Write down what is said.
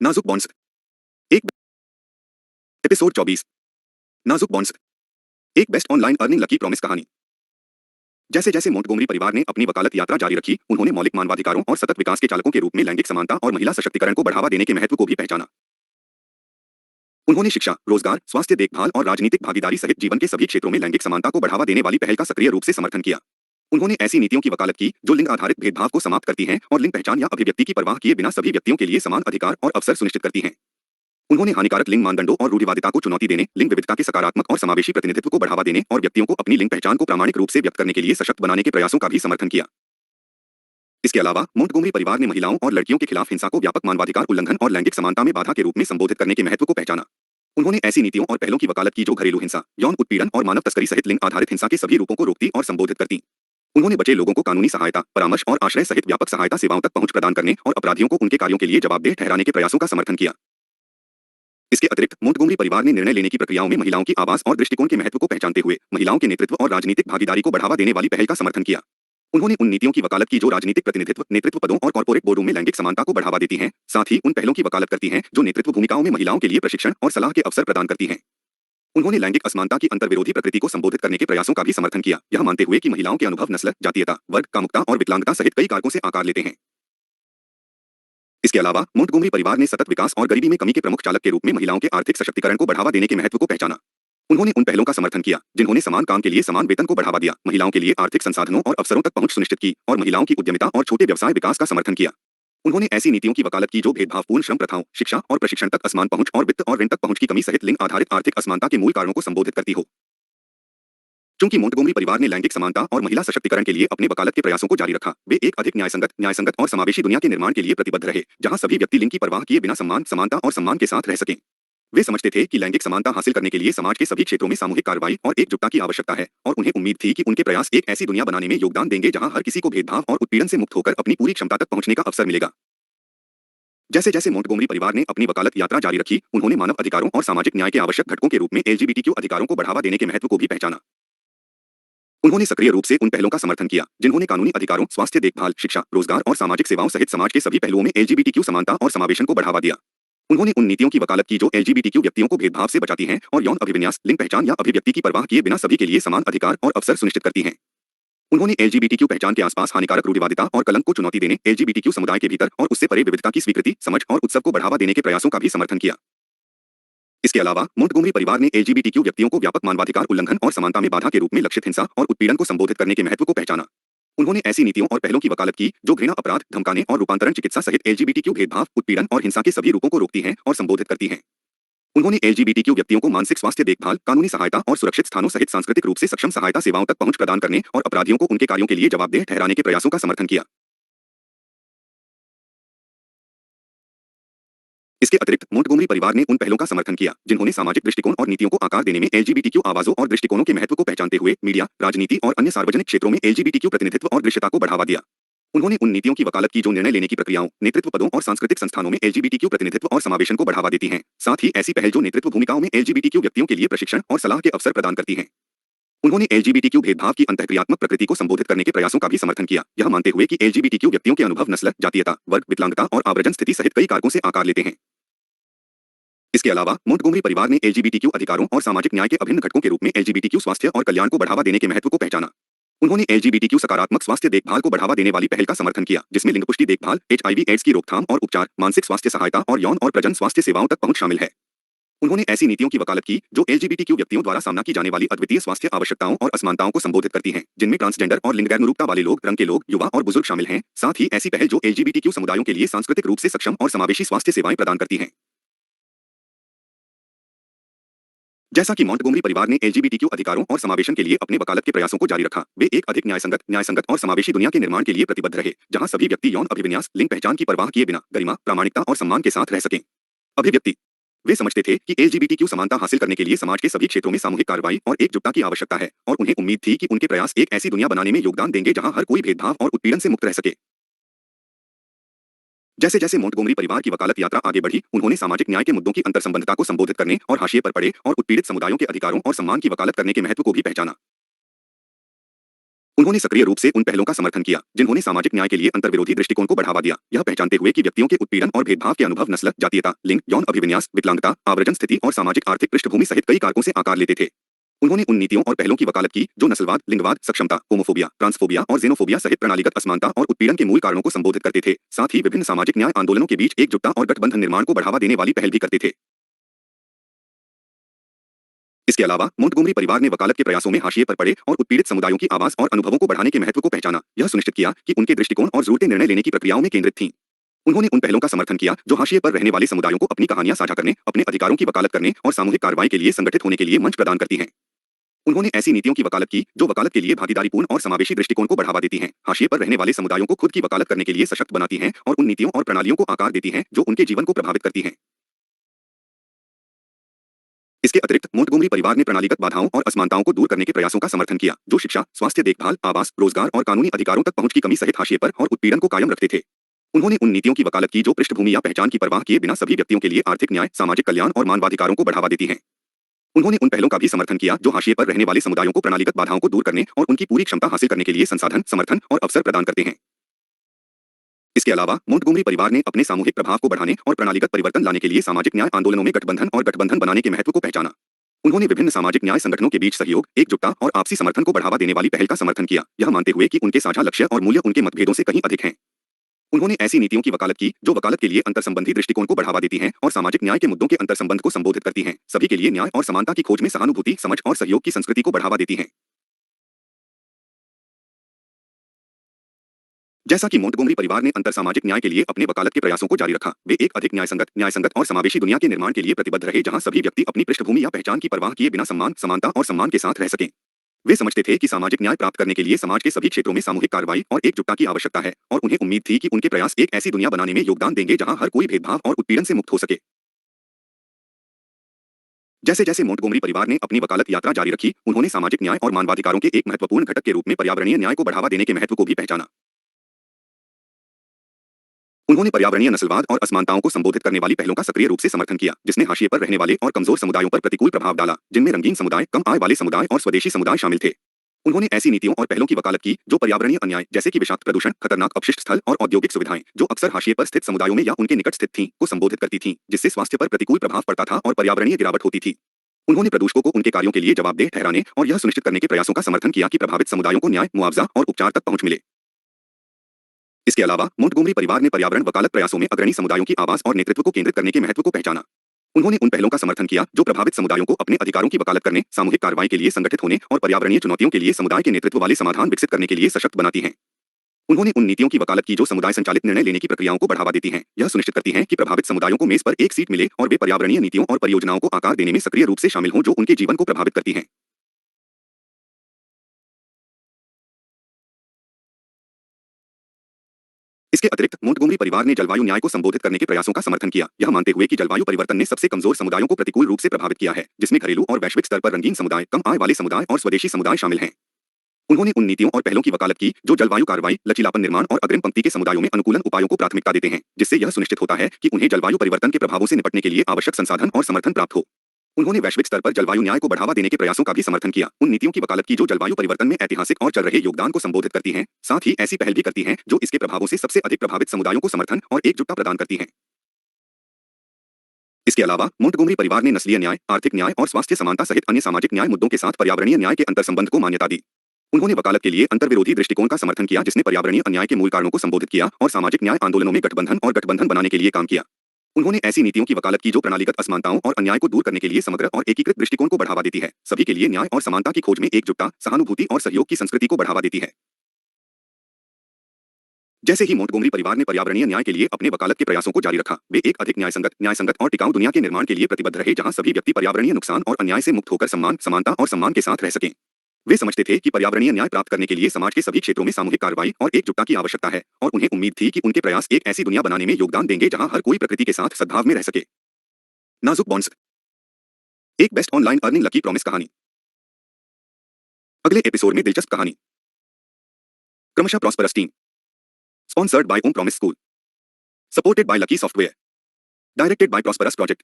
नाजुक बॉन्ड्स। एक एपिसोड 24। नाजुक बॉन्ड्स। एक best online earning lucky promise कहानी। जैसे जैसे मोंटगोमरी परिवार ने अपनी वकालत यात्रा जारी रखी, उन्होंने मौलिक मानवाधिकारों और सतत विकास के चालकों के रूप में लैंगिक समानता और महिला सशक्तिकरण को बढ़ावा देने के महत्व को भी पहचाना। उन्होंने शिक्षा, रोजगार, स्वास्थ्य देखभाल और राजनीतिक भागीदारी सहित जीवन के सभी क्षेत्रों में लैंगिक समानता को बढ़ावा देने वाली पहल का सक्रिय रूप से समर्थन किया। उन्होंने ऐसी नीतियों की वकालत की जो लिंग आधारित भेदभाव को समाप्त करती हैं और लिंग पहचान या अभिव्यक्ति की परवाह किए बिना सभी व्यक्तियों के लिए समान अधिकार और अवसर सुनिश्चित करती हैं। उन्होंने हानिकारक लिंग मानदंडों और रूढ़िवादिता को चुनौती देने, लिंग विविधता के सकारात्मक और समावेशी प्रतिनिधित्व को बढ़ावा देने और व्यक्तियों को अपनी लिंग पहचान को प्रामाणिक रूप से व्यक्त करने के लिए सशक्त बनाने के प्रयासों का भी समर्थन किया। इसके अलावा मोंटगोमरी परिवार ने महिलाओं और लड़कियों के खिलाफ हिंसा को व्यापक मानवाधिकार उल्लंघन और लैंगिक समानता में बाधा के रूप में संबोधित करने के महत्व को पहचाना। उन्होंने ऐसी नीतियों और पहलों की वकालत की जो घरेलू हिंसा, यौन उत्पीड़न और मानव तस्करी सहित लिंग आधारित हिंसा के सभी रूपों को रोकती और संबोधित करती। उन्होंने बचे लोगों को कानूनी सहायता, परामर्श और आश्रय सहित व्यापक सहायता सेवाओं तक पहुंच प्रदान करने और अपराधियों को उनके कार्यों के लिए जवाबदेह ठहराने के प्रयासों का समर्थन किया। इसके अतिरिक्त मोंटगोमरी परिवार ने निर्णय लेने की प्रक्रियाओं में महिलाओं की आवाज और दृष्टिकोण के महत्व को पहचानते हुए महिलाओं के नेतृत्व और राजनीतिक भागीदारी को बढ़ावा देने वाली पहल का समर्थन किया। उन्होंने उन नीतियों की वकालत की जो राजनीतिक प्रतिनिधित्व, नेतृत्व पदों और कॉर्पोरेट बोर्डों में लैंगिक समानता को बढ़ावा देती हैं, साथ ही उन पहलों की वकालत करती हैं जो नेतृत्व भूमिकाओं में महिलाओं के लिए प्रशिक्षण और सलाह के अवसर प्रदान करती हैं। उन्होंने लैंगिक असमानता की अंतर्विरोधी प्रकृति को संबोधित करने के प्रयासों का भी समर्थन किया, यह मानते हुए कि महिलाओं के अनुभव नस्ल, जातीयता, वर्ग, कामुकता और विकलांगता सहित कई कारकों से आकार लेते हैं। इसके अलावा मोंटगोमरी परिवार ने सतत विकास और गरीबी में कमी के प्रमुख चालक के रूप में महिलाओं के आर्थिक सशक्तिकरण को बढ़ावा देने के महत्व को पहचाना। उन्होंने उन पहलों का समर्थन किया जिन्होंने समान काम के लिए समान वेतन को बढ़ावा दिया, महिलाओं के लिए आर्थिक संसाधनों और अवसरों तक पहुंच सुनिश्चित की और महिलाओं की उद्यमिता और छोटे व्यवसाय विकास का समर्थन किया। उन्होंने ऐसी नीतियों की वकालत की जो भेदभावपूर्ण श्रम प्रथाओं, शिक्षा और प्रशिक्षण तक असमान पहुंच और वित्त और ऋण तक पहुंच की कमी सहित लिंग आधारित आर्थिक असमानता के मूल कारणों को संबोधित करती हो। चूंकि मोंटगोमरी परिवार ने लैंगिक समानता और महिला सशक्तिकरण के लिए अपने वकालत के प्रयासों को जारी रखा, वे एक अधिक न्यायसंगत और समावेशी दुनिया के निर्माण के लिए प्रतिबद्ध रहे, जहां सभी व्यक्ति लिंग की परवाह किए बिना सम्मान, समानता और सम्मान के साथ रह सकें। वे समझते थे कि लैंगिक समानता हासिल करने के लिए समाज के सभी क्षेत्रों में सामूहिक कार्रवाई और एकजुटता की आवश्यकता है, और उन्हें उम्मीद थी कि उनके प्रयास एक ऐसी दुनिया बनाने में योगदान देंगे जहां हर किसी को भेदभाव और उत्पीड़न से मुक्त होकर अपनी पूरी क्षमता तक पहुंचने का अवसर मिलेगा। जैसे जैसे मोंटगोमरी परिवार ने अपनी वकालत यात्रा जारी रखी, उन्होंने मानव अधिकारों और सामाजिक न्याय के आवश्यक घटकों के रूप में एलजीबीटीक्यू अधिकारों को बढ़ावा देने के महत्व को भी पहचाना। उन्होंने सक्रिय रूप से उन पहलों का समर्थन किया जिन्होंने कानूनी अधिकारों, स्वास्थ्य देखभाल, शिक्षा, रोजगार और सामाजिक सेवाओं सहित समाज के सभी पहलुओं में एलजीबीटीक्यू समानता और समावेशन को बढ़ावा दिया। उन्होंने उन नीतियों की वकालत की जो एलजीबीटीक्यू व्यक्तियों को भेदभाव से बचाती हैं और यौन अभिविन्यास, लिंग पहचान या अभिव्यक्ति की परवाह किए बिना सभी के लिए समान अधिकार और अवसर सुनिश्चित करती हैं। उन्होंने एलजीबीटीक्यू पहचान के आसपास हानिकारक रूढ़िवादिता और कलंक को चुनौती देने, एलजीबीटीक्यू समुदाय के भीतर और उससे परे विविधता की स्वीकृति, समझ और उत्सव को बढ़ावा देने के प्रयासों का भी समर्थन किया। इसके अलावा मोंटगोमरी परिवार ने एलजीबीटीक्यू व्यक्तियों को व्यापक मानवाधिकार उल्लंघन और समानता में बाधा के रूप में लक्षित हिंसा और उत्पीड़न को संबोधित करने के महत्व को पहचाना। उन्होंने ऐसी नीतियों और पहलों की वकालत की जो घृणा, अपराध, धमकाने और रूपांतरण चिकित्सा सहित एलजीबीटीक्यू भेदभाव, उत्पीड़न और हिंसा के सभी रूपों को रोकती हैं और संबोधित करती हैं। उन्होंने एलजीबीटीक्यू व्यक्तियों को मानसिक स्वास्थ्य देखभाल, कानूनी सहायता और सुरक्षित स्थानों सहित सांस्कृतिक रूप से सक्षम सहायता सेवाओं तक पहुंच प्रदान करने और अपराधियों को उनके कार्यों के लिए जवाबदेह ठहराने के प्रयासों का समर्थन किया। इसके अतिरिक्त मोंटगोमरी परिवार ने उन पहलों का समर्थन किया जिन्होंने सामाजिक दृष्टिकोण और नीतियों को आकार देने में एलजीबीटीक्यू आवाजों और दृष्टिकोणों के महत्व को पहचानते हुए मीडिया, राजनीति और अन्य सार्वजनिक क्षेत्रों में एलजीबीटीक्यू प्रतिनिधित्व और दृश्यता को बढ़ावा दिया। उन्होंने उन नीतियों की वकालत की जो निर्णय लेने की प्रक्रियाओं, नेतृत्व पदों और सांस्कृतिक संस्थानों में एलजीबीटीक्यू प्रतिनिधित्व और समावेशन को बढ़ावा देती हैं, साथ ही ऐसी पहल जो नेतृत्व भूमिकाओं में एलजीबीटीक्यू व्यक्तियों के लिए प्रशिक्षण और सलाह के अवसर प्रदान करती हैं। उन्होंने एलजीबीटीक्यू भेदभाव की अंतःक्रियात्मक प्रकृति को संबोधित करने के प्रयासों का भी समर्थन किया, यह मानते हुए कि एलजीबीटीक्यू व्यक्तियों के अनुभव नस्ल, जातीयता, वर्ग, विकलांगता और आव्रजन स्थिति सहित कई कारकों से आकार लेते हैं। इसके अलावा मोंटगोमरी परिवार ने एलजीबीटीक्यू अधिकारों और सामाजिक न्याय के अभिन्न घटकों के रूप में एलजीबीटीक्यू स्वास्थ्य और कल्याण को बढ़ावा देने के महत्व को पहचाना। उन्होंने एलजीबीटीक्यू सकारात्मक स्वास्थ्य देखभाल को बढ़ावा देने वाली पहल का समर्थन किया, जिसमें लिंग पुष्टि देखभाल, एचआईवी/एड्स की रोकथाम और उपचार, मानसिक स्वास्थ्य सहायता और यौन और प्रजनन स्वास्थ्य सेवाओं तक पहुंच शामिल है। उन्होंने ऐसी नीतियों की वकालत की जो एलजीबीटीक्यू व्यक्तियों द्वारा सामना की जाने वाली अद्वितीय स्वास्थ्य आवश्यकताओं और असमानताओं को संबोधित करती हैं, जिनमें ट्रांसजेंडर और लिंग गैरनुरूपता वाले लोग, रंग के लोग, युवा और बुजुर्ग शामिल हैं। साथ ही ऐसी पहल जो एलजीबीटीक्यू समुदायों के लिए सांस्कृतिक रूप से सक्षम और समावेशी स्वास्थ्य सेवाएं प्रदान करती हैं। जैसा कि मोंटगोमरी परिवार ने एलजीबीटीक्यू अधिकारों और समावेशन के लिए अपने वकालत के प्रयासों को जारी रखा, वे एक अधिक न्यायसंगत और समावेशी दुनिया के निर्माण के लिए प्रतिबद्ध रहे, जहां सभी व्यक्ति यौन अभिविन्यास, लिंग पहचान की परवाह किए बिना गरिमा, प्रामाणिकता और सम्मान के साथ रह सकें। अभिव्यक्ति। वे समझते थे कि एलजीबीटीक्यू समानता हासिल करने के लिए समाज के सभी क्षेत्रों में सामूहिक कार्रवाई और एकजुटता की आवश्यकता है, और उन्हें उम्मीद थी कि उनके प्रयास एक ऐसी दुनिया बनाने में योगदान देंगे जहां हर कोई भेदभाव और उत्पीड़न से मुक्त रह सके। जैसे जैसे मोंटगोमरी परिवार की वकालत यात्रा आगे बढ़ी, उन्होंने सामाजिक न्याय के मुद्दों की अंतर्संबंधता को संबोधित करने और हाशिए पर पड़े और उत्पीड़ित समुदायों के अधिकारों और सम्मान की वकालत करने के महत्व को भी पहचाना। उन्होंने सक्रिय रूप से उन पहलों का समर्थन किया जिन्होंने सामाजिक न्याय के लिए अंतर्विरोधी दृष्टिकोण को बढ़ावा दिया, यह पहचानते हुए कि व्यक्तियों के उत्पीड़न और भेदभाव के अनुभव नस्ल, जातीयता, लिंग, यौन अभिविन्यास, विकलांगता, आवर्जन स्थिति और सामाजिक आर्थिक पृष्ठभूमि सहित कई कारकों से आकार लेते थे। उन्होंने उन नीतियों और पहलों की वकालत की जो नस्लवाद, लिंगवाद, सक्षमता, होमोफोबिया, ट्रांसफोबिया और जेनोफोबिया सहित प्रणालीगत असमानता और उत्पीड़न के मूल कारणों को संबोधित करते थे। साथ ही विभिन्न सामाजिक न्याय आंदोलनों के बीच एकजुटता और गठबंधन निर्माण को बढ़ावा देने वाली पहल भी करते थे। इसके अलावा मोंटगोमरी परिवार ने वकालत के प्रयासों में हाशिए पर पड़े और उत्पीड़ित समुदायों की आवाज और अनुभवों को बढ़ाने के महत्व को पहचाना। यह सुनिश्चित किया कि उनके दृष्टिकोण और जरूरतें निर्णय लेने की प्रक्रियाओं में केंद्रित थीं। उन्होंने उन पहलों का समर्थन किया जो हाशिए पर रहने वाले समुदायों को अपनी कहानियां साझा करने, अपने अधिकारों की वकालत करने और सामूहिक कार्रवाई के लिए संगठित होने के लिए मंच प्रदान करती हैं। उन्होंने ऐसी नीतियों की वकालत की जो वकालत के लिए भागीदारीपूर्ण और समावेशी दृष्टिकोण को बढ़ावा देती हैं, हाशिए पर रहने वाले समुदायों को खुद की वकालत करने के लिए सशक्त बनाती हैं और उन नीतियों और प्रणालियों को आकार देती हैं जो उनके जीवन को प्रभावित करती हैं। इसके अतिरिक्त मोंटगोमरी परिवार ने प्रणालीगत बाधाओं और असमानताओं को दूर करने के प्रयासों का समर्थन किया जो शिक्षा, स्वास्थ्य देखभाल, आवास, रोजगार और कानूनी अधिकारों तक पहुंच की कमी सहित हाशिए पर और उत्पीड़न को कायम रखते थे। उन्होंने उन नीतियों की वकालत की जो पृष्ठभूमि या पहचान की परवाह किए बिना सभी व्यक्तियों के लिए आर्थिक न्याय, सामाजिक कल्याण और मानवाधिकारों को बढ़ावा देती हैं। उन्होंने उन पहलों का भी समर्थन किया जो हाशिए पर रहने वाले समुदायों को प्रणालीगत बाधाओं को दूर करने और उनकी पूरी क्षमता हासिल करने के लिए संसाधन, समर्थन और अवसर प्रदान करते हैं। इसके अलावा मोंटगोमरी परिवार ने अपने सामूहिक प्रभाव को बढ़ाने और प्रणालीगत परिवर्तन लाने के लिए सामाजिक न्याय आंदोलनों में गठबंधन और गठबंधन बनाने के महत्व को पहचाना। उन्होंने विभिन्न सामाजिक न्याय संगठनों के बीच सहयोग, एकजुटता और आपसी समर्थन को बढ़ावा देने वाली पहल का समर्थन किया, यह मानते हुए कि उनके साझा लक्ष्य और मूल्य उनके मतभेदों से कहीं अधिक हैं। उन्होंने ऐसी नीतियों की वकालत की जो वकालत के लिए अंतरसंबंधी दृष्टिकोण को बढ़ावा देती हैं और सामाजिक न्याय के मुद्दों के अंतरसंबंध को संबोधित करती हैं, सभी के लिए न्याय और समानता की खोज में सहानुभूति, समझ और सहयोग की संस्कृति को बढ़ावा देती हैं। जैसा कि मोंटगोमरी परिवार ने अंतरसामाजिक न्याय के लिए अपने वकालत के प्रयासों को जारी रखा, वे एक अधिक न्यायसंगत और समावेशी दुनिया के निर्माण के लिए प्रतिबद्ध रहे जहां सभी व्यक्ति अपनी पृष्ठभूमि या पहचान की परवाह किए बिना सम्मान, समानता और सम्मान के साथ रह सकें। वे समझते थे कि सामाजिक न्याय प्राप्त करने के लिए समाज के सभी क्षेत्रों में सामूहिक कार्रवाई और एकजुटता की आवश्यकता है और उन्हें उम्मीद थी कि उनके प्रयास एक ऐसी दुनिया बनाने में योगदान देंगे जहां हर कोई भेदभाव और उत्पीड़न से मुक्त हो सके। जैसे जैसे मोंटगोमरी परिवार ने अपनी वकालत यात्रा जारी रखी, उन्होंने सामाजिक न्याय और मानवाधिकारों के एक महत्वपूर्ण घटक के रूप में पर्यावरणीय न्याय को बढ़ावा देने के महत्व को भी पहचाना। उन्होंने पर्यावरणीय नस्लवाद और असमानताओं को संबोधित करने वाली पहलों का सक्रिय रूप से समर्थन किया, जिसने हाशिए पर रहने वाले और कमजोर समुदायों पर प्रतिकूल प्रभाव डाला, जिनमें रंगीन समुदाय, कम आय वाले समुदाय और स्वदेशी समुदाय शामिल थे। उन्होंने ऐसी नीतियों और पहलों की वकालत की जो पर्यावरणीय अन्याय जैसे कि विषाक्त प्रदूषण, खतरनाक अपशिष्ट स्थल और औद्योगिक सुविधाएं जो अक्सर हाशिए पर स्थित समुदायों में या उनके निकट स्थित थीं, को संबोधित करती थीं, जिससे स्वास्थ्य पर प्रतिकूल प्रभाव पड़ता था और पर्यावरणीय गिरावट होती थी। उन्होंने प्रदूषकों को उनके कार्यों के लिए जवाबदेह ठहराने और यह सुनिश्चित करने के प्रयासों का समर्थन किया कि प्रभावित समुदायों को न्याय, मुआवजा और उपचार तक पहुंच मिले। इसके अलावा मोंटगोमरी परिवार ने पर्यावरण वकालत प्रयासों में अग्रणी समुदायों की आवाज और नेतृत्व को केंद्रित करने के महत्व को पहचाना। उन्होंने उन पहलों का समर्थन किया जो प्रभावित समुदायों को अपने अधिकारों की वकालत करने, सामूहिक कार्रवाई के लिए संगठित होने और पर्यावरणीय चुनौतियों के लिए समुदाय के नेतृत्व वाले समाधान विकसित करने के लिए सशक्त बनाती हैं। उन्होंने उन नीतियों की वकालत की जो समुदाय संचालित निर्णय लेने की प्रक्रियाओं को बढ़ावा देती हैं, यह सुनिश्चित करती हैं कि प्रभावित समुदायों को मेज पर एक सीट मिले और वे पर्यावरणीय नीतियों और परियोजनाओं को आकार देने में सक्रिय रूप से शामिल हों जो उनके जीवन को प्रभावित करती हैं। इसके अतिरिक्त मोंटगोमरी परिवार ने जलवायु न्याय को संबोधित करने के प्रयासों का समर्थन किया, यह मानते हुए कि जलवायु परिवर्तन ने सबसे कमजोर समुदायों को प्रतिकूल रूप से प्रभावित किया है, जिसमें घरेलू और वैश्विक स्तर पर रंगीन समुदाय, कम आय वाले समुदाय और स्वदेशी समुदाय शामिल हैं। उन्होंने उन नीतियों और पहलों की वकालत की जो जलवायु कार्रवाई, लचीलापन निर्माण और अग्रिम पंक्ति के समुदायों में अनुकूलन उपायों को प्राथमिकता देते हैं, जिससे यह सुनिश्चित होता है कि उन्हें जलवायु परिवर्तन के प्रभावों से निपटने के लिए आवश्यक संसाधन और समर्थन प्राप्त हो। उन्होंने वैश्विक स्तर पर जलवायु न्याय को बढ़ावा देने के प्रयासों का भी समर्थन किया, उन नीतियों की वकालत की जो जलवायु परिवर्तन में ऐतिहासिक और चल रहे योगदान को संबोधित करती हैं, साथ ही ऐसी पहल भी करती हैं जो इसके प्रभावों से सबसे अधिक प्रभावित समुदायों को समर्थन और एकजुटता प्रदान करती हैं। इसके अलावा मोंटगोमरी परिवार ने नस्लीय न्याय, आर्थिक न्याय और स्वास्थ्य समानता सहित अन्य सामाजिक न्याय मुद्दों के साथ पर्यावरणीय न्याय के अंतर्संबंध को मान्यता दी। उन्होंने वकालत के लिए अंतर्विरोधी दृष्टिकोण का समर्थन किया जिसने पर्यावरणीय अन्याय के मूल कारणों को संबोधित किया और सामाजिक न्याय आंदोलनों में गठबंधन और गठबंधन बनाने के लिए काम किया। उन्होंने ऐसी नीतियों की वकालत की जो प्रणालीगत असमानताओं और अन्याय को दूर करने के लिए समग्र और एकीकृत दृष्टिकोण को बढ़ावा देती है, सभी के लिए न्याय और समानता की खोज में एकजुटता, सहानुभूति और सहयोग की संस्कृति को बढ़ावा देती है। जैसे ही मोंटगोमरी परिवार ने पर्यावरणीय न्याय के लिए अपने वकालत के प्रयासों को जारी रखा, वे एक अधिक न्यायसंगत और टिकाऊ दुनिया के निर्माण के लिए प्रतिबद्ध रहे जहां सभी व्यक्ति पर्यावरणीय नुकसान और अन्याय से मुक्त होकर सम्मान, समानता और सम्मान के साथ रह सकें। वे समझते थे कि पर्यावरणीय न्याय प्राप्त करने के लिए समाज के सभी क्षेत्रों में सामूहिक कार्रवाई और एकजुटता की आवश्यकता है और उन्हें उम्मीद थी कि उनके प्रयास एक ऐसी दुनिया बनाने में योगदान देंगे जहां हर कोई प्रकृति के साथ सद्भाव में रह सके। नाजुक बॉन्ड्स, एक best online earning lucky promise कहानी। अगले एपिसोड में दिलचस्प कहानी, क्रमशः prosperous team, sponsored by Om promise school, supported by lucky software, directed by prosperous project.